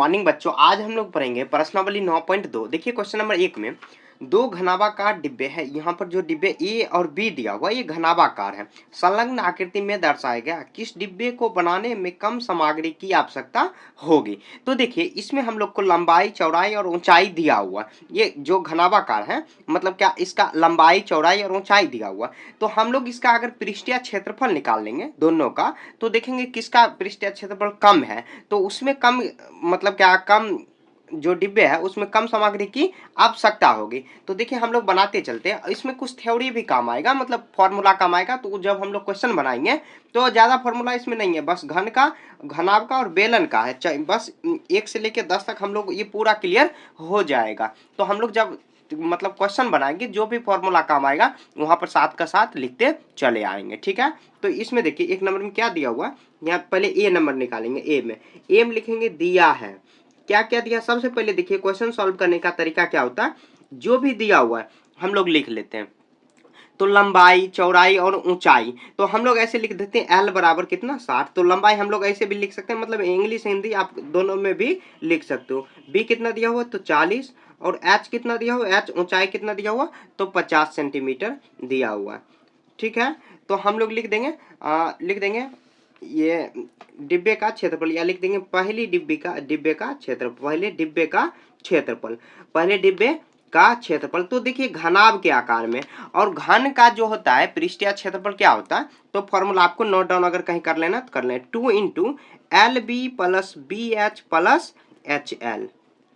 Morning बच्चों, आज हम लोग पढ़ेंगे प्रश्नावली 9.2। देखिए क्वेश्चन नंबर 1 में दो घनाभाकार डिब्बे हैं। यहाँ पर जो डिब्बे ए और बी दिया हुआ ये घनाभाकार है, संलग्न आकृति में दर्शाया गया किस डिब्बे को बनाने में कम सामग्री की आवश्यकता होगी। तो देखिए इसमें हम लोग को लंबाई, चौड़ाई और ऊंचाई दिया हुआ। ये जो घनाभाकार है मतलब क्या इसका लंबाई, चौड़ाई और ऊंचाई दिया हुआ। तो हम लोग इसका अगर पृष्ठीय क्षेत्रफल निकाल लेंगे दोनों का, तो देखेंगे किसका पृष्ठीय क्षेत्रफल कम है। तो उसमें कम मतलब क्या, कम जो डिब्बे है उसमें कम सामग्री की आवश्यकता होगी। तो देखिए हम लोग बनाते चलते हैं, इसमें कुछ थ्योरी भी काम आएगा, मतलब फॉर्मूला काम आएगा। तो जब हम लोग क्वेश्चन बनाएंगे तो ज्यादा फॉर्मूला इसमें नहीं है, बस घन का, घनाभ का और बेलन का है। बस 1 से लेकर 10 तक हम लोग ये पूरा क्लियर हो जाएगा। तो हम लोग जब मतलब क्वेश्चन बनाएंगे जो भी फॉर्मूला काम आएगा वहां पर साथ का साथ लिखते चले आएंगे, ठीक है। तो इसमें देखिए 1 नंबर में क्या दिया हुआ, यहाँ पहले ए नंबर निकालेंगे। ए में लिखेंगे दिया है, क्या क्या दिया। सबसे पहले देखिए क्वेश्चन सॉल्व करने का तरीका क्या होता है, जो भी दिया हुआ है हम लोग लिख लेते हैं। तो लंबाई, चौड़ाई और ऊंचाई तो हम लोग ऐसे लिख देते हैं, एल बराबर कितना 60। तो लंबाई हम लोग ऐसे भी लिख सकते हैं, मतलब इंग्लिश हिंदी आप दोनों में भी लिख सकते हो। बी कितना दिया हुआ तो 40, और एच कितना दिया हुआ, एच ऊंचाई कितना दिया हुआ तो 50 सेंटीमीटर दिया हुआ है, ठीक है। तो हम लोग लिख देंगे ये डिब्बे का क्षेत्रफल, या लिख देंगे पहली डिब्बे का क्षेत्रफल, पहले डिब्बे का क्षेत्रफल। तो देखिए घनाभ के आकार में, और घन का जो होता है पृष्ठीय क्षेत्रफल क्या होता है, तो फॉर्मूला आपको नोट डाउन अगर कहीं कर लेना तो कर लें, 2 into L B plus B H plus H L,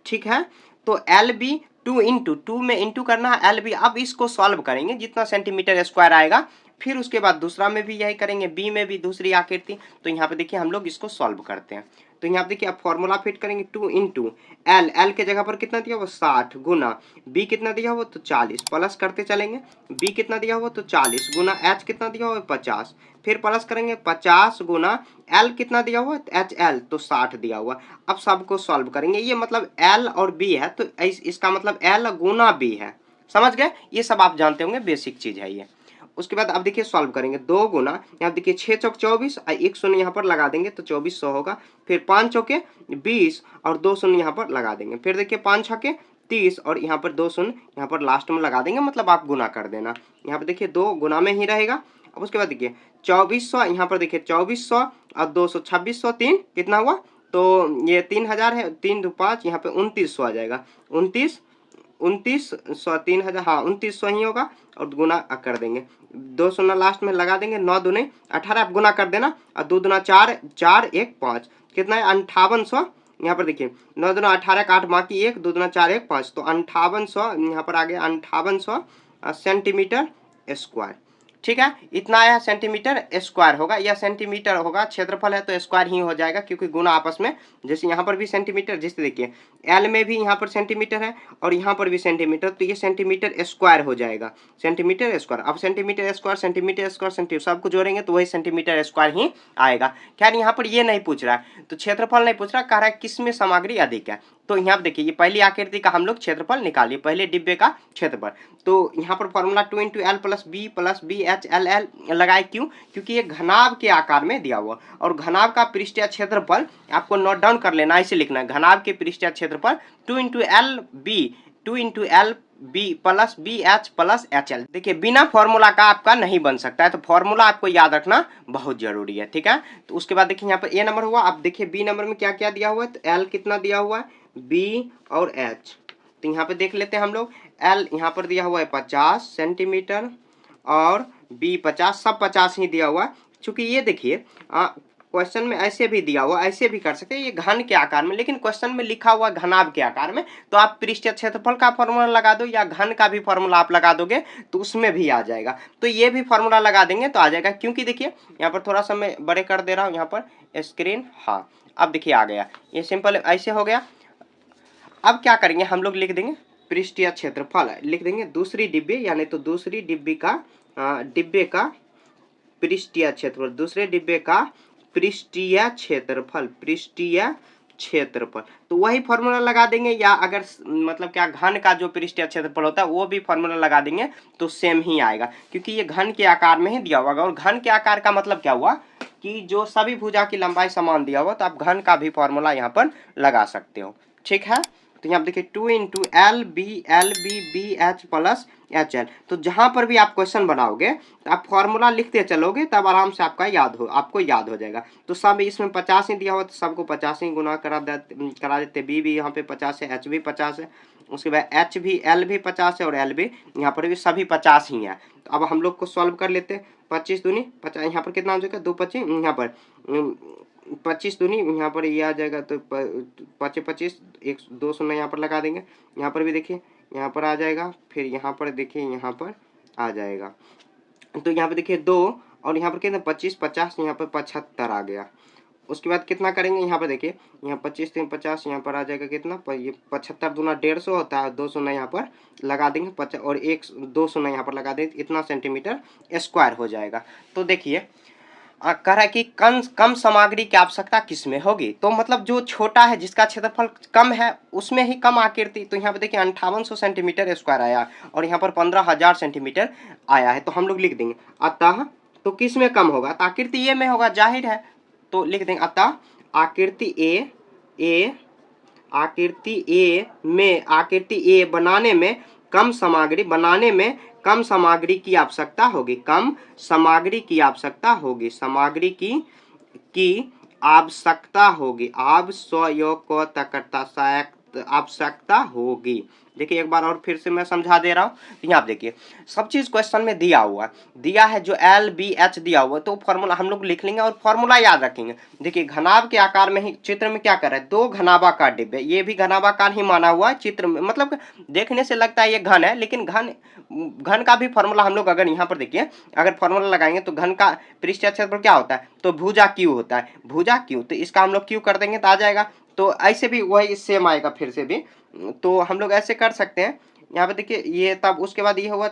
ठीक है। तो एल बी 2 में इंटू करना है एल बी। अब इसको सॉल्व करेंगे जितना सेंटीमीटर स्क्वायर आएगा, फिर उसके बाद दूसरा में भी यही करेंगे, बी में भी दूसरी आकृति। तो यहाँ पे देखिए हम लोग इसको सॉल्व करते हैं। तो यहाँ पे देखिए आप फॉर्मूला फिट करेंगे, 2 इंटू एल के जगह पर कितना दिया हुआ 60, गुना बी कितना दिया हुआ तो 40, प्लस करते चलेंगे, बी कितना दिया हुआ तो 40 गुना एच कितना दिया हुआ 50, फिर प्लस करेंगे 50 गुना एल कितना दिया हुआ एच एल तो 60 दिया हुआ। अब सबको सॉल्व करेंगे, ये मतलब एल और बी है तो इसका मतलब एल गुना बी है, समझ गए। ये सब आप जानते होंगे, बेसिक चीज है ये। उसके बाद अब देखिए सॉल्व करेंगे, 2 गुना यहाँ देखिए 6 चौक 24, 1 शून्य यहाँ पर लगा देंगे तो 2400 होगा, फिर 5 चौके 20 और 2 शून्य यहाँ पर लगा देंगे, फिर देखिए 5 छके 30 और यहाँ पर 2 शून्य यहाँ पर लास्ट में लगा देंगे, मतलब आप गुना कर देना। यहाँ पर देखिए 2 गुना में ही रहेगा। अब उसके बाद देखिए 2400, यहाँ पर देखिए 2400 और 200 2600, 3 कितना हुआ तो ये 3000 है, 3 2 5 यहाँ पे 2900 आ जाएगा, 2900 3000, हाँ 2900 ही होगा। और गुना कर देंगे, 2 शून्य लास्ट में लगा देंगे, 9 दूने 18 आप गुना कर देना, और 2 दूना 4 4 1 5 कितना है 5800। यहाँ पर देखिए 9 दूना 18 8 बाकी 1, 2 दूना 4 1 5, तो 5800 यहाँ पर आ गया 5800 सेंटीमीटर स्क्वायर, ठीक है। इतना आया सेंटीमीटर स्क्वायर होगा, या सेंटीमीटर होगा, क्षेत्रफल है तो स्क्वायर ही हो जाएगा, क्योंकि गुना आपस में, जैसे यहाँ पर भी सेंटीमीटर, जैसे देखिए एल में भी यहाँ पर सेंटीमीटर है और यहाँ पर भी सेंटीमीटर, तो ये सेंटीमीटर स्क्वायर हो जाएगा, सेंटीमीटर स्क्वायर। अब सेंटीमीटर स्क्वायर सेंटीमीटर सबको जोड़ेंगे तो वही सेंटीमीटर स्क्वायर ही आएगा। खैर यहाँ पर ये नहीं पूछ रहा है, तो क्षेत्रफल नहीं पूछ रहा, कह रहा है किसमें सामग्री अधिक है। तो यहाँ पर देखिए ये पहली आकृति का हम लोग क्षेत्रफल निकालिए, पहले डिब्बे का क्षेत्रफल। तो यहाँ पर formula 2 into L plus B H L L लगाए, क्यों, क्योंकि ये घनाभ के आकार में दिया हुआ, और घनाभ का पृष्ठीय क्षेत्रफल आपको नोट डाउन कर लेना, ऐसे लिखना है, घनाभ के पृष्ठीय क्षेत्रफल 2 into L B plus B H plus H L. देखिए बिना फॉर्मूला का आपका नहीं बन सकता है, तो फॉर्मूला आपको याद रखना बहुत जरूरी है, ठीक है। तो उसके बाद देखिए यहाँ पर ए नंबर हुआ। अब देखिए बी नंबर में क्या क्या दिया हुआ है, तो एल कितना दिया हुआ है, बी और एच। तो यहाँ पे देख लेते हैं हम लोग, एल यहाँ पर दिया हुआ है 50 सेंटीमीटर और बी 50, सब 50 ही दिया हुआ है। चूंकि ये देखिए क्वेश्चन में ऐसे भी दिया हुआ, ऐसे भी कर सकते हैं, ये घन के आकार में, लेकिन क्वेश्चन में लिखा हुआ घनाभ के आकार में, तो आप पृष्ठीय क्षेत्रफल का फॉर्मूला लगा दो या घन का भी फॉर्मूला आप लगा दोगे तो उसमें भी आ जाएगा। तो ये भी फॉर्मूला लगा देंगे तो आ जाएगा, क्योंकि देखिए यहाँ पर थोड़ा सा मैं बड़े कर दे रहा हूँ यहाँ पर स्क्रीन, हाँ अब देखिए आ गया, ये सिंपल ऐसे हो गया। अब क्या करेंगे हम लोग लिख देंगे पृष्ठीय क्षेत्रफल, लिख देंगे दूसरी डिब्बे, यानी तो दूसरी डिब्बे का पृष्ठीय क्षेत्रफल, दूसरे डिब्बे का पृष्ठीय क्षेत्रफल, तो वही फॉर्मूला लगा देंगे, या अगर मतलब क्या घन का जो पृष्ठीय क्षेत्रफल होता है वो भी फॉर्मूला लगा देंगे तो सेम ही आएगा, क्योंकि ये घन के आकार में ही दिया होगा। और घन के आकार का मतलब क्या हुआ कि जो सभी भुजा की लंबाई समान दिया हुआ, तो आप घन का भी फॉर्मूला यहाँ पर लगा सकते हो। ठीक है, तो यहाँ पे देखिए 2 into L B B H plus H L. तो जहां पर भी आप क्वेश्चन बनाओगे तो आप फॉर्मूला लिखते चलोगे, तब आराम से आपको याद हो जाएगा। तो सब इसमें 50 ही दिया हुआ, तो सबको 50 ही गुना करा देते। बी भी यहाँ पे 50 है, एच भी 50 है, उसके बाद एच भी, एल भी 50 है और एल भी यहाँ पर भी सभी 50 ही है। तो अब हम लोग को सॉल्व कर लेते हैं। 25 दूनी 50, यहाँ पर कितना हो जाएगा 2 25, यहाँ पर 25 दूनी, यहाँ पर ये आ जाएगा, तो 25 एक 2 शून्य यहाँ पर लगा देंगे। यहाँ पर भी देखिए यहाँ पर आ जाएगा, फिर यहाँ पर देखिए यहाँ पर आ जाएगा। तो यहाँ पे देखिए 2 और यहाँ पर कितना 25 50, यहाँ पर 75 आ गया। उसके बाद कितना करेंगे, यहाँ पर देखिए यहाँ 25 3 50, यहाँ पर आ जाएगा कितना, ये 75 दूना 150 होता है, 2 शून्य यहाँ पर लगा देंगे, 50 और 2 शून्य यहाँ पर लगा देंगे, इतना सेंटीमीटर स्क्वायर हो जाएगा। तो देखिए कह रहा है कि कम सामग्री की आवश्यकता किस में होगी, तो मतलब जो छोटा है, जिसका क्षेत्रफल कम है, उसमें ही कम आकृति। तो यहाँ पे देखिए 5800 सेंटीमीटर स्क्वायर आया और यहाँ पर 15000 सेंटीमीटर आया है। तो हम लोग लिख देंगे अतः, तो किस में कम होगा, तो आकृति ए में होगा, जाहिर है। तो लिख देंगे अतः आकृति ए बनाने में कम सामग्री की आवश्यकता होगी, आवश्यकता होगी। देखिए एक बार और फिर से मैं समझा दे रहा हूँ। यहाँ आप देखिए सब चीज क्वेश्चन में दिया है, जो एल बी एच दिया हुआ, तो फॉर्मूला हम लोग लिख लेंगे और फॉर्मूला याद रखेंगे। देखिए घनाभ के आकार में ही चित्र में क्या कर रहा है, 2 घनाभाकार डिब्बे, ये भी घनाभाकार ही माना हुआ है चित्र में, मतलब देखने से लगता है ये घन है, लेकिन घन का भी फॉर्मूला हम लोग अगर यहाँ पर देखिए, अगर फॉर्मूला लगाएंगे तो घन का पृष्ठीय क्षेत्रफल क्या होता है, तो भुजा क्यू होता है, तो इसका हम लोग क्यू कर देंगे तो आ जाएगा। तो ऐसे भी वही सेम आएगा फिर से भी, तो हम लोग ऐसे कर सकते हैं। यहाँ पे देखिए ये, तब उसके बाद ये होगा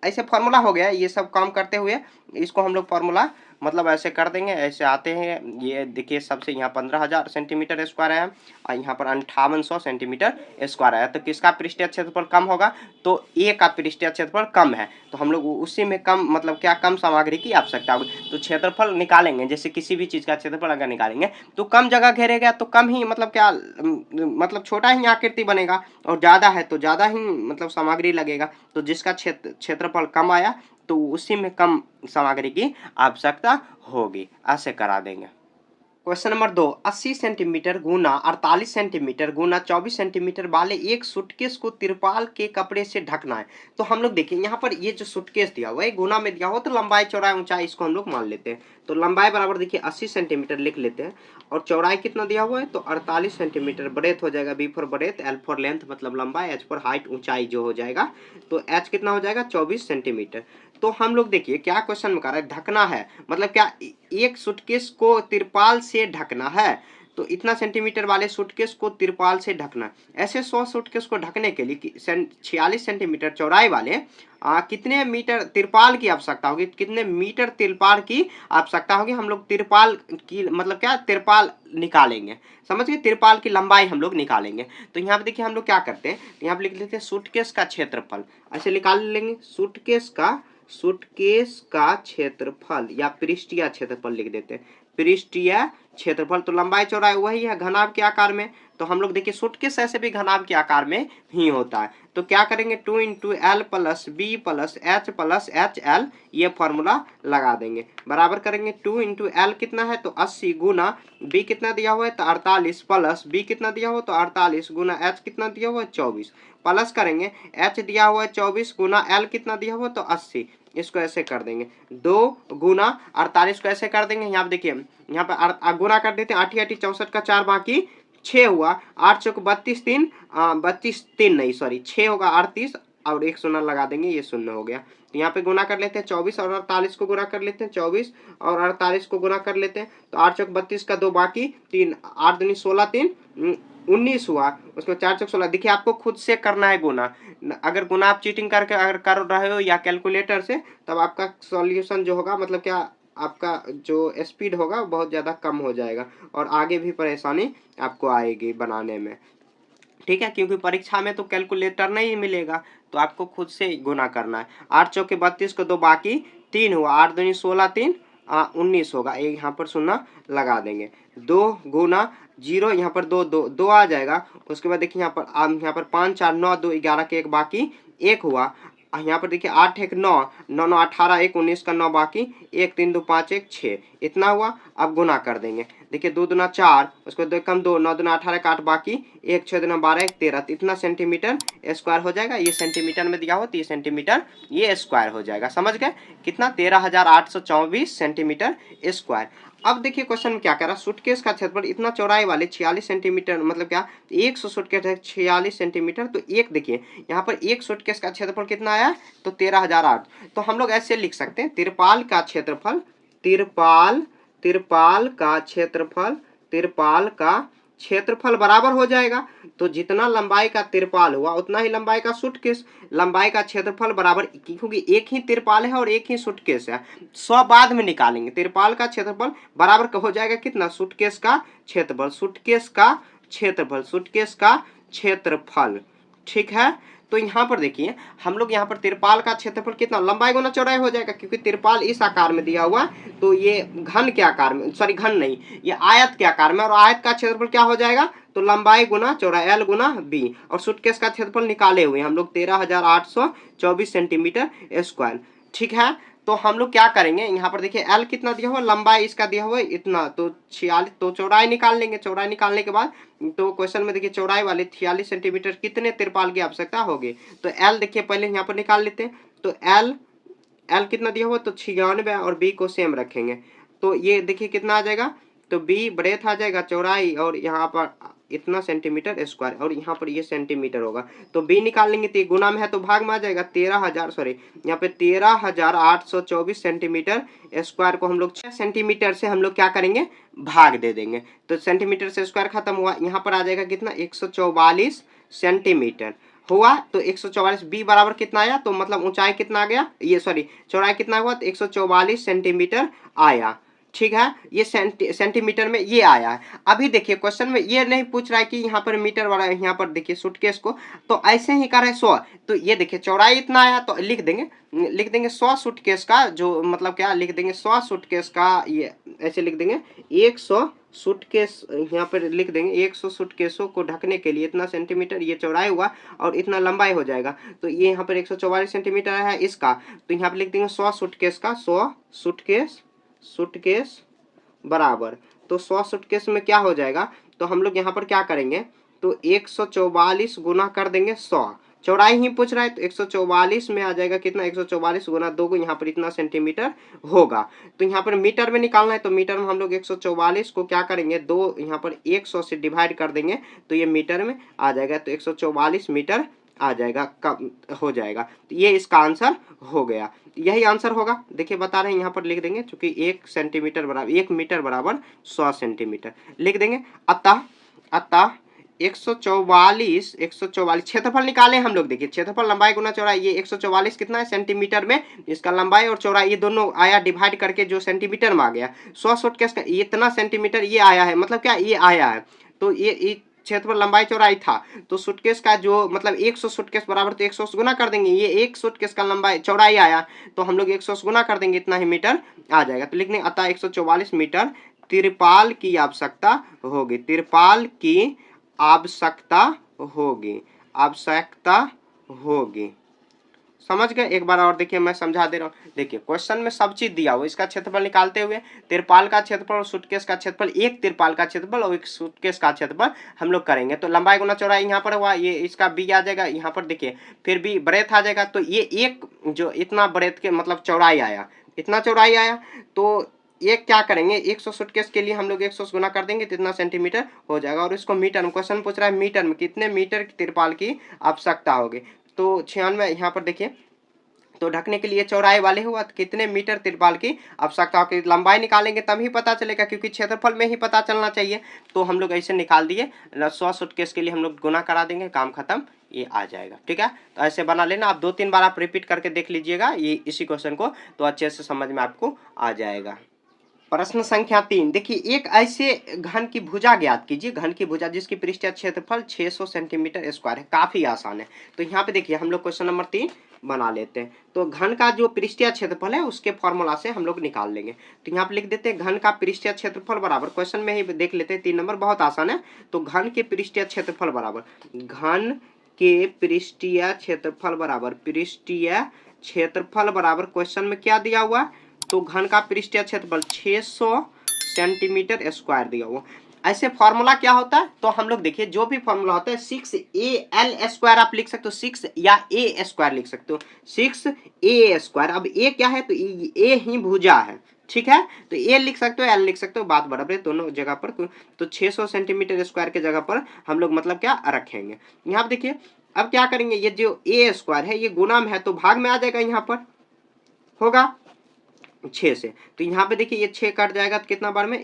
ऐसे फॉर्मूला हो गया। ये सब काम करते हुए इसको हम लोग फॉर्मूला मतलब ऐसे कर देंगे, ऐसे आते हैं। ये देखिए सबसे यहाँ 15000 सेंटीमीटर स्क्वायर आया और यहाँ पर 5800 सेंटीमीटर स्क्वायर आया। तो किसका पृष्ठीय क्षेत्रफल कम होगा, तो ए का पृष्ठीय क्षेत्रफल कम है, तो हम लोग उसी में कम मतलब क्या कम सामग्री की आवश्यकता होगी। तो क्षेत्रफल निकालेंगे, जैसे किसी भी चीज का क्षेत्रफल अगर निकालेंगे तो कम जगह घेरेगा, तो कम ही मतलब क्या मतलब छोटा ही आकृति बनेगा, और ज्यादा है तो ज्यादा ही मतलब सामग्री लगेगा। तो जिसका क्षेत्रफल कम आया तो उसी में कम सामग्री की आवश्यकता होगी, ऐसे करा देंगे। क्वेश्चन नंबर 2, 80 सेंटीमीटर गुना 48 सेंटीमीटर गुना 24 सेंटीमीटर वाले एक सूटकेस को तिरपाल के कपड़े से ढकना है। तो हम लोग देखिए यहाँ पर ये जो सूटकेस दिया हुआ है गुना में दिया हुआ, तो लंबाई चौड़ाई ऊंचाई इसको हम लोग मान लेते हैं। तो लंबाई बराबर देखिए 80 सेंटीमीटर लिख लेते हैं, और चौड़ाई कितना दिया हुआ है, तो 48 सेंटीमीटर। ब्रेथ हो जाएगा B for breadth, L for length मतलब लंबाई, एच फॉर हाइट ऊंचाई जो हो जाएगा, तो एच कितना हो जाएगा 24 सेंटीमीटर। तो हम लोग देखिए क्या क्वेश्चन में कह रहा है, ढकना है, मतलब क्या एक सूटकेस को तिरपाल से ढकना है। तो इतना सेंटीमीटर वाले सूटकेस को तिरपाल से ढकना, ऐसे 100 सूटकेस को ढकने के लिए 46 सेंटीमीटर चौड़ाई वाले कितने मीटर तिरपाल की आवश्यकता होगी, कितने मीटर तिरपाल की आवश्यकता होगी। हम लोग तिरपाल की मतलब क्या तिरपाल निकालेंगे, समझ गए, तिरपाल की लंबाई हम लोग निकालेंगे। तो यहाँ पे देखिए हम लोग क्या करते हैं, यहाँ पे लिख लेते हैं सूटकेस का क्षेत्रफल, ऐसे निकाल लेंगे। सूटकेस का क्षेत्रफल या पृष्ठीय क्षेत्रफल लिख देते हैं, पृष्ठीय क्षेत्रफल। तो लंबाई चौड़ाई वही है घनाभ के आकार में, तो हम लोग देखिए सूटकेस ऐसे भी घनाभ के आकार में ही होता है। तो क्या करेंगे 2 into L plus B plus H L, ये फॉर्मूला लगा देंगे। बराबर करेंगे 2 इंटू एल कितना है, तो 80 गुना बी कितना दिया हुआ है, तो 48 प्लस बी कितना दिया हुआ, तो 48 गुना एच कितना दिया हुआ है 24, प्लस करेंगे एच दिया हुआ है 24 गुना एल कितना दिया हुआ, तो 80। इसको ऐसे कर देंगे 2 गुना 48 को ऐसे कर देंगे। यहाँ पे देखिए यहाँ पे गुना कर देते हैं, 8 8 64 का 4 बाकी 6 हुआ, 8 चौक 32 3 32 3 नहीं सॉरी 6 होगा 38 और एक शून्य लगा देंगे, ये शून्य हो गया। तो यहाँ पे गुना कर लेते हैं 24 और 48 को गुना कर लेते हैं, 24 और 48 को गुना कर लेते हैं, तो 8 चौक 32 का 2 बाकी 3, 8 दूनी 16 3 19 हुआ, उसको 4 चौक 16। देखिए आपको खुद से करना है गुना, अगर गुना आप चीटिंग करके अगर कर रहे हो या कैलकुलेटर से, तब आपका सॉल्यूशन जो होगा मतलब क्या आपका जो स्पीड होगा बहुत ज़्यादा कम हो जाएगा और आगे भी परेशानी आपको आएगी बनाने में, ठीक है, क्योंकि परीक्षा में तो कैलकुलेटर नहीं मिलेगा, तो आपको खुद से गुना करना है। 8 चौके 32 को 2 बाकी 3 हुआ, 8 दूनी 16 3 19 होगा, ये यहाँ पर शून्य लगा देंगे। 2 गुना 0, यहाँ पर 2 2 2 आ जाएगा। उसके बाद देखिए यहाँ पर 5 4 9 2 11 के 1 बाकी 1 हुआ। यहाँ पर देखिए 8 1 9 9 9 18 1 19 का 9 बाकी 1 3 2 5 1 6 इतना हुआ। अब गुना कर देंगे, देखिए 2 दूना 4, उसको 2 कम 2 9 दूना 18 का 8 बाकी 1 6 दूना 12 1 13, तो इतना सेंटीमीटर स्क्वायर हो जाएगा। ये सेंटीमीटर में दिया हो तो ये सेंटीमीटर ये स्क्वायर हो जाएगा। समझ गए कितना 13,824 सेंटीमीटर स्क्वायर। अब देखिए क्वेश्चन में क्या कह रहा है, सूटकेस का क्षेत्रफल इतना चौड़ाई वाले 46 सेंटीमीटर, मतलब क्या 100 सूटकेस है 46 सेंटीमीटर, तो एक देखिए यहाँ पर एक सूटकेस का क्षेत्रफल कितना आया तो 13,008। तो हम लोग ऐसे लिख सकते हैं तिरपाल का क्षेत्रफल, तिरपाल का क्षेत्रफल बराबर हो जाएगा। तो जितना लंबाई का तिरपाल हुआ उतना ही लंबाई का सूटकेस, लंबाई का क्षेत्रफल बराबर, क्योंकि एक ही तिरपाल है और एक ही सूटकेस है, 100 बाद में निकालेंगे। तिरपाल का क्षेत्रफल बराबर हो जाएगा कितना सूटकेस का क्षेत्रफल। ठीक है, तो यहाँ पर देखिए हम लोग यहाँ पर तिरपाल का क्षेत्रफल कितना लंबाई गुना चौड़ाई हो जाएगा, क्योंकि तिरपाल इस आकार में दिया हुआ, तो ये घन के आकार में, सॉरी घन नहीं, ये आयत के आकार में, और आयत का क्षेत्रफल क्या हो जाएगा तो लंबाई गुना चौड़ाई L गुना B। और सूटकेस का क्षेत्रफल निकाले हुए हम लोग 13,824 सेंटीमीटर स्क्वायर। ठीक है, तो हम लोग क्या करेंगे, यहाँ पर देखिए L कितना दिया हुआ, लंबाई इसका दिया हुआ इतना, तो 46, तो चौड़ाई निकाल लेंगे। चौड़ाई निकालने के बाद तो क्वेश्चन में देखिए चौड़ाई वाले 46 सेंटीमीटर कितने तिरपाल की आवश्यकता होगी, तो L देखिए पहले यहाँ पर निकाल लेते हैं। तो L कितना दिया हुआ तो 96, और B को सेम रखेंगे, तो ये देखिए कितना आ जाएगा, तो B ब्रेथ आ जाएगा चौड़ाई, और यहाँ पर इतना सेंटीमीटर स्क्वायर, और यहाँ पर ये सेंटीमीटर होगा, तो B निकाल लेंगे, तो गुना में है तो भाग में आ जाएगा। 13,824 सेंटीमीटर स्क्वायर को हम लोग 6 सेंटीमीटर से हम लोग क्या करेंगे भाग दे देंगे, तो सेंटीमीटर से स्क्वायर खत्म हुआ। यहाँ पर आ जाएगा कितना 144 सेंटीमीटर हुआ, तो 144 B बराबर कितना आया, तो मतलब ऊंचाई कितना आ गया, ये सॉरी चौड़ाई कितना हुआ तो 144 सेंटीमीटर आया। ठीक है, ये सेंटीमीटर में ये आया है। अभी देखिए क्वेश्चन में ये नहीं पूछ रहा है कि यहाँ पर मीटर वाला, यहाँ पर देखिए सूटकेस को तो ऐसे ही कर रहा है 100, तो ये देखिए चौड़ाई इतना आया, तो लिख देंगे 100 सूटकेस का, जो मतलब क्या लिख देंगे 100 सूटकेस का, ये ऐसे लिख देंगे 100 सूटकेस, यहाँ पर लिख देंगे 100 सूटकेसों को ढकने के लिए इतना सेंटीमीटर ये चौड़ाई हुआ और इतना लंबाई हो जाएगा, तो ये यहाँ पर 144 सेंटीमीटर है इसका, तो यहाँ पर लिख देंगे 100 सूटकेस का, 100 सूटकेस बराबर, तो 100 सूटकेस में क्या हो जाएगा, तो हम लोग यहाँ पर क्या करेंगे, तो 144 गुना कर देंगे 100, चौड़ाई ही पूछ रहा है, तो 144 में आ जाएगा कितना 144 गुना 2 को, यहाँ पर इतना सेंटीमीटर होगा। तो यहाँ पर मीटर में निकालना है, तो मीटर में हम लोग 144 को क्या करेंगे 2 यहाँ पर 100 से डिवाइड कर देंगे, तो ये मीटर में आ जाएगा, तो 144 मीटर आ जाएगा, कब हो जाएगा, तो ये इसका आंसर हो गया। यही आंसर होगा, देखिए बता रहे हैं यहाँ पर लिख देंगे, क्योंकि 1 सेंटीमीटर बराबर 1 मीटर बराबर 100 सेंटीमीटर लिख देंगे। अतः 144 क्षेत्रफल निकाले हम लोग, देखिए क्षेत्रफल लंबाई गुना चौड़ाई, ये 144 कितना है सेंटीमीटर में, इसका लंबाई और चौड़ाई ये दोनों आया डिवाइड करके जो सेंटीमीटर में आ गया, 100 सूटकेस का इतना सेंटीमीटर ये आया है, मतलब क्या ये आया है, तो ये क्षेत्रफल लंबाई चौड़ाई था, तो सूटकेस का जो मतलब 100 सूटकेस बराबर, तो 100 गुना कर देंगे, ये एक सूटकेस का लंबाई चौड़ाई आया, तो हम लोग 100 गुना कर देंगे, इतना ही मीटर आ जाएगा, तो लिखने अतः 144 मीटर तिरपाल की आवश्यकता होगी, तिरपाल की आवश्यकता होगी। समझ गए, एक बार और देखिए मैं समझा दे रहा हूँ, देखिए क्वेश्चन में सब चीज दिया हुआ, इसका क्षेत्रफल निकालते हुए तिरपाल का क्षेत्रफल और सूटकेस का क्षेत्रफल, एक तिरपाल का क्षेत्रफल और एक सूटकेस का क्षेत्रफल हम लोग करेंगे, तो लंबाई गुना चौड़ाई यहाँ पर हुआ, ये इसका B आ जाएगा, यहाँ पर देखिए फिर भी ब्रेथ आ जाएगा, तो ये एक जो इतना ब्रेथ के मतलब चौड़ाई आया, इतना चौड़ाई आया, तो ये क्या करेंगे 100 सूटकेस के लिए हम लोग 100 गुना कर देंगे, तो इतना सेंटीमीटर हो जाएगा, और इसको मीटर में क्वेश्चन पूछ रहा है, मीटर में कितने मीटर की तिरपाल की आवश्यकता होगी, तो 96 यहाँ पर देखिए, तो ढकने के लिए चौड़ाई वाले हुआ तो कितने मीटर तिरपाल की आवश्यकता होगी, लंबाई निकालेंगे तभी पता चलेगा, क्योंकि क्षेत्रफल में ही पता चलना चाहिए, तो हम लोग ऐसे निकाल दिए, 100 सूटकेस के लिए हम लोग गुना करा देंगे, काम खत्म, ये आ जाएगा। ठीक है, तो ऐसे बना लेना, आप 2-3 बार आप रिपीट करके देख लीजिएगा ये इसी क्वेश्चन को, तो अच्छे से समझ में आपको आ जाएगा। प्रश्न संख्या 3, देखिए एक ऐसे घन की भुजा ज्ञात कीजिए, घन की भुजा जिसकी पृष्ठीय क्षेत्रफल 600 सेंटीमीटर स्क्वायर है, काफी आसान है। तो यहाँ पे देखिए हम लोग क्वेश्चन नंबर 3 बना लेते हैं। तो घन का जो पृष्ठीय क्षेत्रफल है उसके फॉर्मूला से हम लोग निकाल लेंगे। तो यहाँ पे लिख देते हैं घन का पृष्ठीय क्षेत्रफल बराबर, क्वेश्चन में ही देख लेते हैं 3 नंबर, बहुत आसान है। तो घन के पृष्ठीय क्षेत्रफल बराबर, घन के पृष्ठीय क्षेत्रफल बराबर, पृष्ठीय क्षेत्रफल बराबर क्वेश्चन में क्या दिया हुआ, तो घन का पृष्ठीय क्षेत्रफल 600 सेंटीमीटर स्क्वायर दिया हुआ। ऐसे फॉर्मूला क्या होता है, तो हम लोग देखिए जो भी फॉर्मूला होता है 6al स्क्वायर आप लिख सकते हो, 6 या a स्क्वायर लिख सकते हो, 6a स्क्वायर। अब a क्या है, तो a ही भुजा है, ठीक है। तो a लिख सकते हो, l लिख सकते हो, बात बराबर है दोनों जगह पर। तो 600 सेंटीमीटर स्क्वायर के जगह पर हम लोग मतलब क्या रखेंगे। यहाँ पर देखिए अब क्या करेंगे, ये जो a स्क्वायर है ये गुना में है तो भाग में आ जाएगा, यहाँ पर होगा 6 से। तो यहाँ पे देखिए ये 6 कट जाएगा तो कितना बार में,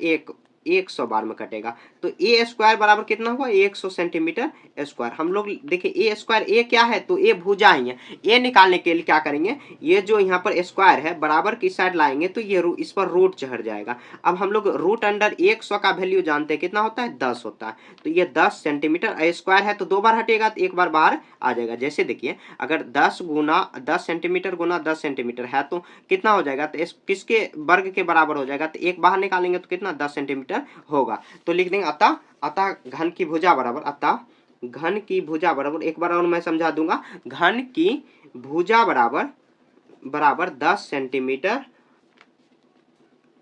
100 बार में कटेगा। तो ए स्क्वायर बराबर कितना हुआ, 100 सेंटीमीटर स्क्वायर। हम लोग देखिए ए स्क्वायर, ए क्या है, तो ए भुजा ही है। ए निकालने के लिए क्या करेंगे, ये जो यहाँ पर स्क्वायर है बराबर की साइड लाएंगे तो ये इस पर रूट चढ़ जाएगा। अब हम लोग रूट अंडर 100 का वैल्यू जानते हैं, कितना होता है, 10 होता है। तो ये 10 सेंटीमीटर स्क्वायर है तो 2 बार हटेगा तो 1 बार बाहर आ जाएगा। जैसे देखिए अगर 10 सेंटीमीटर गुना 10 सेंटीमीटर है तो कितना हो जाएगा, तो किसके वर्ग के बराबर हो जाएगा, तो 1 बाहर निकालेंगे तो कितना 10 सेंटीमीटर होगा। तो लिख देंगे अतः घन की भुजा बराबर, अतः घन की भुजा बराबर, एक बार और मैं समझा दूंगा, घन की भुजा बराबर 10 सेंटीमीटर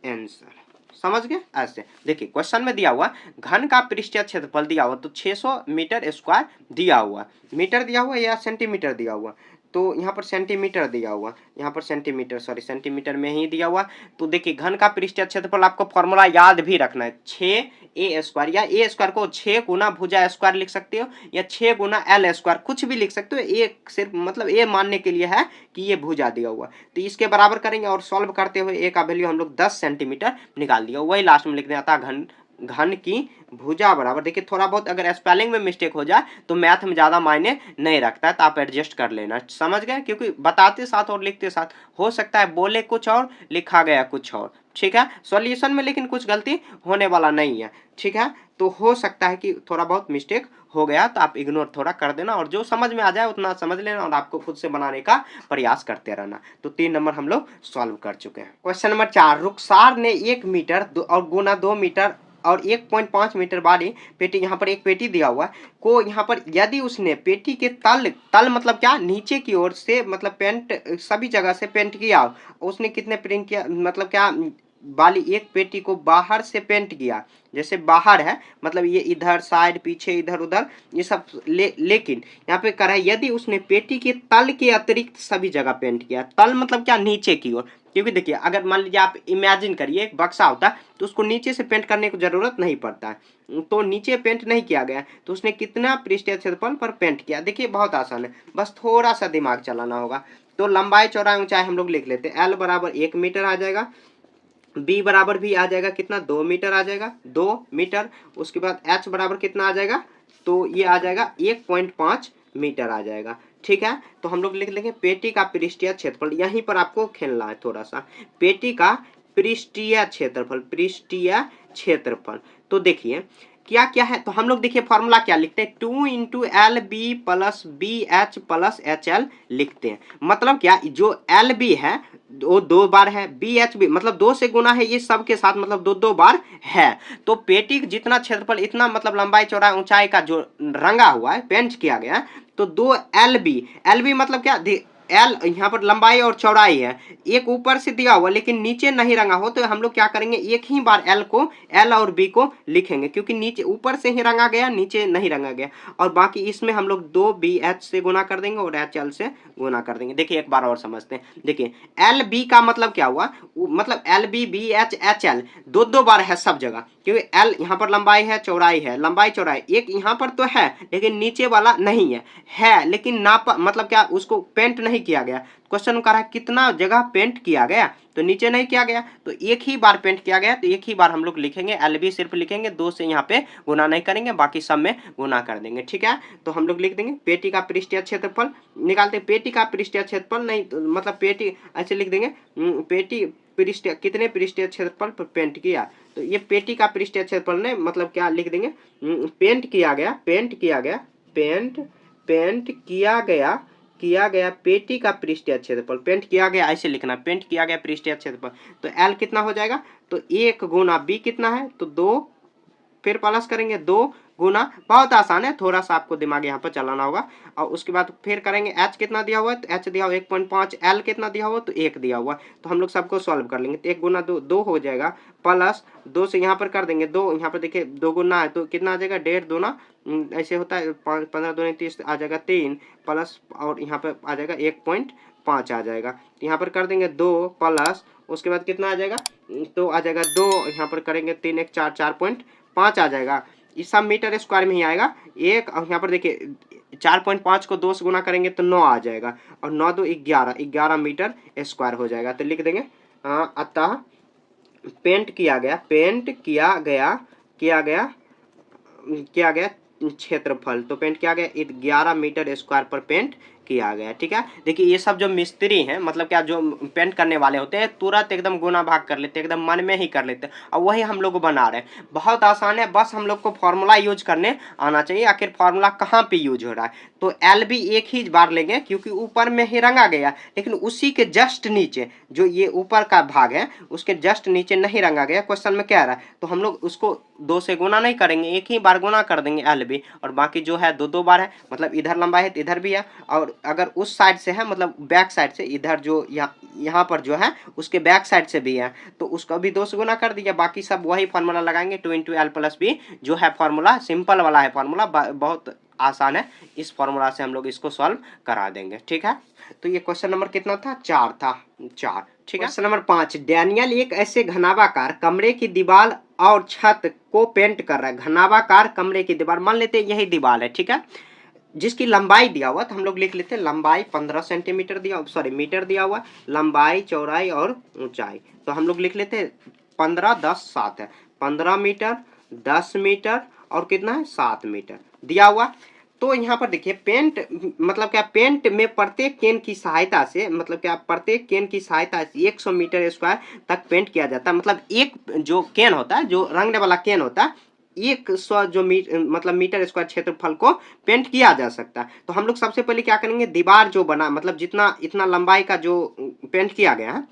आंसर। समझ गए। ऐसे देखिए क्वेश्चन में दिया हुआ घन का पृष्ठीय क्षेत्रफल दिया हुआ, तो 600 मीटर स्क्वायर दिया हुआ, मीटर दिया हुआ या सेंटीमीटर दिया हुआ, तो यहाँ पर सेंटीमीटर दिया हुआ, यहाँ पर सेंटीमीटर, सॉरी सेंटीमीटर में ही दिया हुआ। तो देखिए घन का पृष्ठीय क्षेत्रफल आपको फॉर्मूला याद भी रखना है, 6a स्क्वायर, या a स्क्वायर को 6 गुना भुजा स्क्वायर लिख सकते हो या 6 गुना l स्क्वायर, कुछ भी लिख सकते हो। एक सिर्फ मतलब a मानने के लिए है कि ये भुजा दिया हुआ, तो इसके बराबर करेंगे और सॉल्व करते हुए a का वैल्यू हम लोग 10 सेंटीमीटर निकाल दिया, वही लास्ट में लिख दें अतः घन की भुजा बराबर। देखिए थोड़ा बहुत अगर स्पेलिंग में मिस्टेक हो जाए तो मैथ में ज्यादा मायने नहीं रखता है, तो आप एडजस्ट कर लेना, समझ गए। क्योंकि बताते साथ और लिखते साथ हो सकता है बोले कुछ और लिखा गया कुछ और, ठीक है। सॉल्यूशन में लेकिन कुछ गलती होने वाला नहीं है, ठीक है। तो हो सकता है कि थोड़ा बहुत मिस्टेक हो गया तो आप इग्नोर थोड़ा कर देना, और जो समझ में आ जाए उतना समझ लेना और आपको खुद से बनाने का प्रयास करते रहना। तो 3 नंबर हम लोग सॉल्व कर चुके हैं। क्वेश्चन नंबर 4, रुखसार ने 1 मीटर और गुना 2 मीटर और 1.5 मीटर वाली पेटी, यहाँ पर एक पेटी दिया हुआ को, यहाँ पर यदि उसने पेटी के तल मतलब क्या, नीचे की ओर से मतलब पेंट सभी जगह से पेंट किया, उसने कितने प्रिंट किया, मतलब क्या वाली एक पेटी को बाहर से पेंट किया, जैसे बाहर है मतलब ये इधर साइड पीछे इधर उधर ये सब लेकिन यहाँ पे करा है यदि उसने पेटी के तल के अतिरिक्त सभी जगह पेंट किया। तल मतलब क्या, नीचे की ओर। क्योंकि देखिए अगर मान लीजिए आप इमेजिन करिए एक बक्सा होता है तो उसको नीचे से पेंट करने की जरूरत नहीं पड़ता है, तो नीचे पेंट नहीं किया गया तो उसने कितना पृष्ठीय क्षेत्रफल पर पेंट किया। देखिए बहुत आसान है, बस थोड़ा सा दिमाग चलाना होगा। तो लंबाई चौड़ाई ऊंचाई हम लोग लिख लेते हैं, L बराबर 1 मीटर आ जाएगा, बी बराबर भी आ जाएगा कितना, 2 मीटर आ जाएगा, 2 मीटर। उसके बाद एच बराबर कितना आ जाएगा, तो ये आ जाएगा 1.5 मीटर आ जाएगा, ठीक है। तो हम लोग लिख लेंगे पेटी का पृष्ठीय क्षेत्रफल, यहीं पर आपको खेलना है थोड़ा सा, पेटी का पृष्ठीय क्षेत्रफल, पृष्ठीय क्षेत्रफल। तो देखिए क्या क्या है, तो हम लोग देखिए फॉर्मूला क्या लिखते हैं, 2 into L B plus B H plus H L लिखते हैं। मतलब क्या, जो एल बी है वो 2 बार है, बी एच बी मतलब 2 से गुना है ये सब के साथ, मतलब 2 बार है। तो पेटी जितना क्षेत्रफल इतना मतलब लंबाई चौड़ाई ऊंचाई का जो रंगा हुआ है पेंट किया गया है, तो 2 एल बी मतलब क्या, एल यहाँ पर लंबाई और चौड़ाई है, एक ऊपर से दिया हुआ लेकिन नीचे नहीं रंगा हो, तो हम लोग क्या करेंगे एक ही बार एल और बी को लिखेंगे, क्योंकि नीचे ऊपर से ही रंगा गया नीचे नहीं रंगा गया। और बाकी इसमें हम लोग 2 बी एच से गुना कर देंगे और एच एल से गुना कर देंगे। देखिए एक बार और समझते हैं, देखिए एल बी का मतलब क्या हुआ, मतलब L B B H H L 2 बार है सब जगह, क्योंकि एल यहाँ पर लंबाई है चौड़ाई है, लंबाई चौड़ाई एक यहाँ पर तो है लेकिन नीचे वाला नहीं है लेकिन नाप मतलब क्या उसको पेंट नहीं किया गया। क्वेश्चन कह रहा है कितना जगह पेंट किया गया, तो नीचे नहीं किया गया तो एक ही बार पेंट किया गया, तो एक ही बार हम लोग लिखेंगे, एल बी सिर्फ लिखेंगे, 2 से यहाँ पे गुना नहीं करेंगे, बाकी सब में गुना कर देंगे, ठीक है। तो हम लोग लिख देंगे पेटी का पृष्ठीय क्षेत्रफल निकालते, पेटी का पृष्ठीय क्षेत्रफल नहीं तो मतलब पेटी ऐसे लिख देंगे, पेटी पृष्ठीय कितने पृष्ठीय क्षेत्रफल पर पेंट किया, तो ये पेटी का पृष्ठीय क्षेत्रफल ने मतलब क्या लिख देंगे, पेंट किया गया किया गया पेटी का पृष्ठीय क्षेत्रफल, पेंट किया गया ऐसे लिखना, पेंट किया गया पृष्ठीय क्षेत्रफल, तो एल कितना हो जाएगा, तो 1 गुना बी कितना है, तो 2, फिर प्लस करेंगे 2 गुना, बहुत आसान है, थोड़ा सा आपको दिमाग यहाँ पर चलाना होगा, और उसके बाद फिर करेंगे एच कितना दिया हुआ है, तो एच दिया हुआ 1.5, एल कितना दिया हुआ, तो 1 दिया हुआ, तो हम लोग सबको सॉल्व कर लेंगे, तो 1 गुना 2 2 हो जाएगा, प्लस 2 से यहाँ पर कर देंगे 2, यहाँ पर देखिए 2 गुना है तो कितना आ जाएगा, 1.5 दूना ऐसे होता है, 15 दूनी 30 आ जाएगा 3, प्लस और यहाँ पर आ जाएगा 1.5 आ जाएगा, तो यहाँ पर कर देंगे 2 प्लस, उसके बाद कितना आ जाएगा, तो आ जाएगा 2, यहाँ पर करेंगे 3 1 4 4.5 आ जाएगा, ये सब मीटर स्क्वायर में ही आएगा एक, और यहाँ पर देखिए 4.5 को 2 से गुना करेंगे तो 9 आ जाएगा, और 9 2 11 मीटर स्क्वायर हो जाएगा, तो लिख देंगे अतः पेंट किया गया क्षेत्रफल, तो पेंट किया गया 11 मीटर स्क्वायर पर पेंट किया गया। ठीक है, देखिए ये सब जो मिस्त्री हैं, मतलब क्या जो पेंट करने वाले होते हैं, तुरंत एकदम गुना भाग कर लेते हैं, एकदम मन में ही कर लेते हैं, और वही हम लोग बना रहे हैं। बहुत आसान है, बस हम लोग को फॉर्मूला यूज करने आना चाहिए। आखिर फॉर्मूला कहाँ पे यूज हो रहा है, तो एल भी एक ही बार लेंगे क्योंकि ऊपर में ही रंगा गया, लेकिन उसी के जस्ट नीचे जो ये ऊपर का भाग है उसके जस्ट नीचे नहीं रंगा गया, क्वेश्चन में क्या आ रहा है, तो हम लोग उसको 2 से गुना नहीं करेंगे, एक ही बार गुना कर देंगे एल भी, और बाकी जो है 2 2 बार है, मतलब इधर लंबाई है तो इधर भी है, और अगर उस साइड से है मतलब बैक साइड से, इधर जो यहाँ पर जो है उसके बैक साइड से भी है, तो उसका भी 2 से गुना कर दिया, बाकी सब वही फार्मूला लगाएंगे 2 × एल प्लस बी, जो है फार्मूला सिंपल वाला है, फार्मूला बहुत आसान है, इस फार्मूला से हम लोग इसको सॉल्व करा देंगे। ठीक है, तो ये क्वेश्चन नंबर कितना था, 4 था, 4। ठीक है, क्वेश्चन नंबर 5, डैनियल एक ऐसे घनाभाकार कमरे की दीवार और छत को पेंट कर रहा है। घनाभाकार कमरे की दीवार, मान लेते हैं यही दीवार है, ठीक है, जिसकी लंबाई दिया हुआ, तो हम लोग लिख लेते हैं लंबाई 15 सेंटीमीटर दिया, सॉरी मीटर दिया हुआ, लंबाई चौड़ाई और ऊंचाई, तो हम लोग लिख लेते हैं 15 10 7 है, 15 मीटर 10 मीटर और कितना है 7 मीटर दिया हुआ। तो यहाँ पर देखिए पेंट, मतलब क्या, पेंट में प्रत्येक केन की सहायता से, मतलब क्या, प्रत्येक केन की सहायता से 100 मीटर स्क्वायर तक पेंट किया जाता है, मतलब एक जो केन होता है, जो रंगने वाला केन होता है, 100 जो मतलब मीटर स्क्वायर क्षेत्रफल को पेंट किया जा सकता है। तो हम लोग सबसे पहले क्या करेंगे, दीवार जो बना, मतलब जितना इतना लंबाई का जो पेंट किया गया है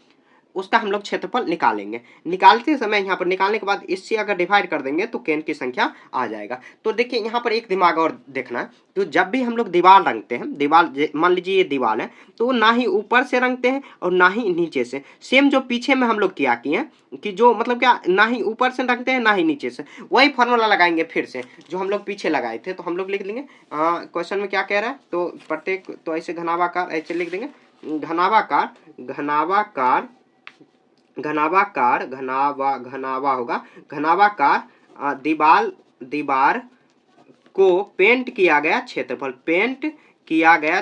उसका हम लोग क्षेत्रफल निकालेंगे। निकालते समय यहाँ पर निकालने के बाद इससे अगर डिवाइड कर देंगे तो केन की संख्या आ जाएगा। तो देखिए यहाँ पर एक दिमाग और देखना है, तो जब भी हम लोग दीवार रंगते हैं, दीवार मान लीजिए ये दीवार है, तो ना ही ऊपर से रंगते हैं और ना ही नीचे से, सेम जो पीछे में हम लोग किया किए हैं कि जो मतलब क्या, ना ही ऊपर से रंगते हैं ना ही नीचे से, वही फॉर्मूला लगाएंगे फिर से जो हम लोग पीछे लगाए थे। तो हम लोग लिख लेंगे क्वेश्चन में क्या कह रहा है, तो प्रत्येक, तो ऐसे घनाभाकार ऐसे लिख देंगे, घनाभाकार घनाभाकार घनाभाकार घनावा होगा, घनाभाकार दीवार को पेंट किया गया क्षेत्रफल, पेंट किया गया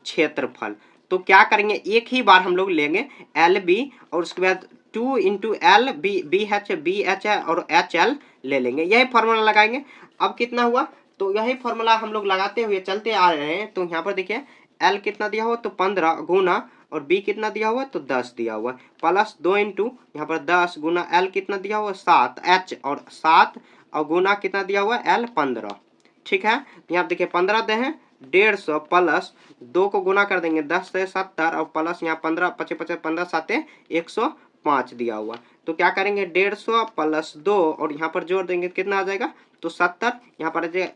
क्षेत्रफल। तो क्या करेंगे, एक ही बार हम लोग लेंगे एल बी, और उसके बाद 2 × एल बी एच है और एच एल ले लेंगे, यही फॉर्मूला लगाएंगे। अब कितना हुआ, तो यही फॉर्मूला हम लोग लगाते हुए चलते आ रहे हैं। तो यहाँ पर देखिए एल कितना दिया हुआ, तो 15 गुना, और बी कितना दिया हुआ, तो 10 दिया हुआ, प्लस 2 × यहाँ पर 10 गुना एल कितना दिया हुआ 7, एच और 7 और गुना कितना दिया हुआ एल 15। ठीक है, यहाँ देखिए 15 दे हैं 150, प्लस 2 को गुना कर देंगे 10 से 70, और प्लस यहाँ 15 पचे 15 7 105 दिया हुआ। तो क्या करेंगे 150 प्लस 2 और यहाँ पर जोड़ देंगे कितना आ जाएगा, तो 70, यहाँ पर आ जाएगा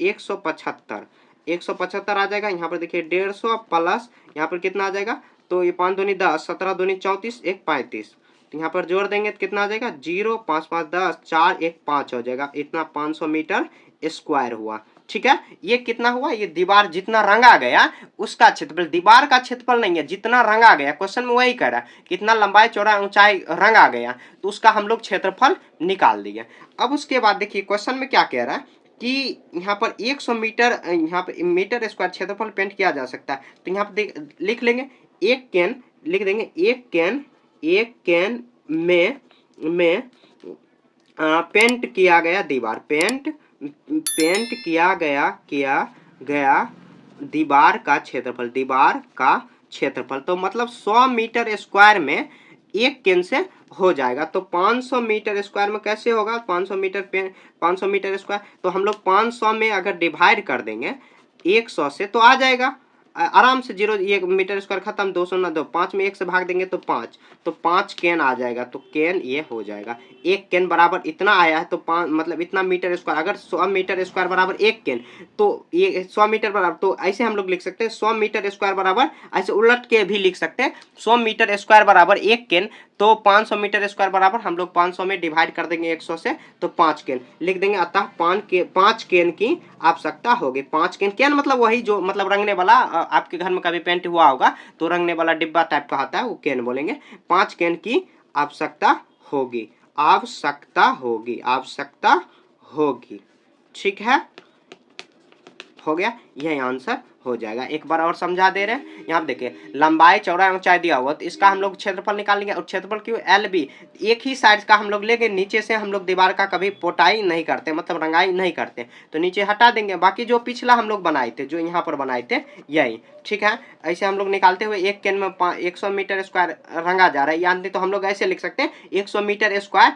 175 आ जाएगा। यहाँ पर देखिए 150 प्लस यहाँ पर कितना आ जाएगा, तो ये 5 दूनी 10, 17 दूनी 34, 1 35, तो यहाँ पर जोड़ देंगे तो कितना आ जाएगा 0 5 5 10 4 1 5 हो जाएगा, इतना 500 मीटर स्क्वायर हुआ। ठीक है, ये कितना हुआ, ये दीवार जितना रंगा गया उसका क्षेत्रफल, दीवार का क्षेत्रफल नहीं है, जितना रंगा गया, क्वेश्चन में वही कह रहा है कितना लंबाई चौड़ा ऊंचाई रंगा गया, तो उसका हम लोग क्षेत्रफल निकाल दिए। अब उसके बाद देखिए क्वेश्चन में क्या कह रहा है कि यहाँ पर 100 मीटर, यहाँ पर मीटर स्क्वायर क्षेत्रफल पेंट किया जा सकता है। तो यहाँ पर लिख लेंगे एक केन, लिख देंगे एक केन में पेंट किया गया दीवार, पेंट किया गया दीवार का क्षेत्रफल, तो मतलब 100 मीटर स्क्वायर में एक केन से हो जाएगा। तो 500 मीटर स्क्वायर में कैसे होगा, 500 मीटर स्क्वायर, तो हम लोग 500 में अगर डिवाइड कर देंगे 100 से तो आ जाएगा आराम से। 0 1 मीटर स्क्वायर खत्म, 2 शून्य 2, 5 में 1 से भाग देंगे तो 5, तो 5 केन आ जाएगा। तो केन ये हो जाएगा, 1 केन बराबर इतना आया है तो 5 मतलब इतना मीटर स्क्वायर। अगर 100 मीटर स्क्वायर बराबर 1 केन तो ये 100 मीटर बराबर, तो ऐसे हम लोग लिख सकते हैं 100 मीटर स्क्वायर बराबर, ऐसे उलट के भी लिख सकते हैं 100 मीटर स्क्वायर बराबर 1 केन, तो 500 मीटर स्क्वायर बराबर हम लोग 500 में डिवाइड कर देंगे 100 से, तो 5 केन लिख देंगे। अतः 5 केन की आवश्यकता होगी। 5 केन, केन मतलब वही जो मतलब रंगने वाला, आपके घर में कभी पेंट हुआ होगा तो रंगने वाला डिब्बा टाइप का आता है, वो केन बोलेंगे। 5 केन की आवश्यकता होगी, आवश्यकता होगी, आवश्यकता होगी। ठीक है, हो गया, यही आंसर हो जाएगा। एक बार और समझा दे रहे हैं, यहाँ पे देखिए लंबाई चौड़ाई ऊंचाई दिया हुआ, तो इसका हम लोग क्षेत्रफल निकालेंगे। और क्षेत्रफल क्यों, एल बी एक ही साइड का हम लोग लेंगे। नीचे से हम लोग दीवार का कभी पोताई नहीं करते, मतलब रंगाई नहीं करते, तो नीचे हटा देंगे। बाकी जो पिछला हम लोग बनाए थे, जो यहाँ पर बनाए थे यही, ठीक है। ऐसे हम लोग निकालते हुए 1 केन में 100 मीटर स्क्वायर रंगा जा रहा है, यानी तो हम लोग ऐसे लिख सकते हैं 100 मीटर स्क्वायर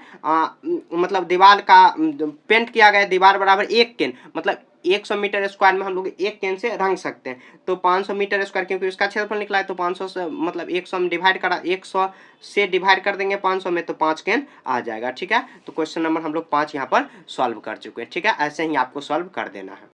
मतलब दीवार का पेंट किया गया दीवार बराबर 1 केन, मतलब 100 मीटर स्क्वायर में हम लोग 1 केन से रंग सकते हैं। तो 500 मीटर स्क्वायर क्योंकि इसका क्षेत्रफल निकला है, तो 500 से मतलब 100 में डिवाइड करा, 100 से डिवाइड कर देंगे 500 में, तो 5 केन आ जाएगा। ठीक है, तो क्वेश्चन नंबर हम लोग 5 यहाँ पर सॉल्व कर चुके हैं। ठीक है, ऐसे ही आपको सॉल्व कर देना है।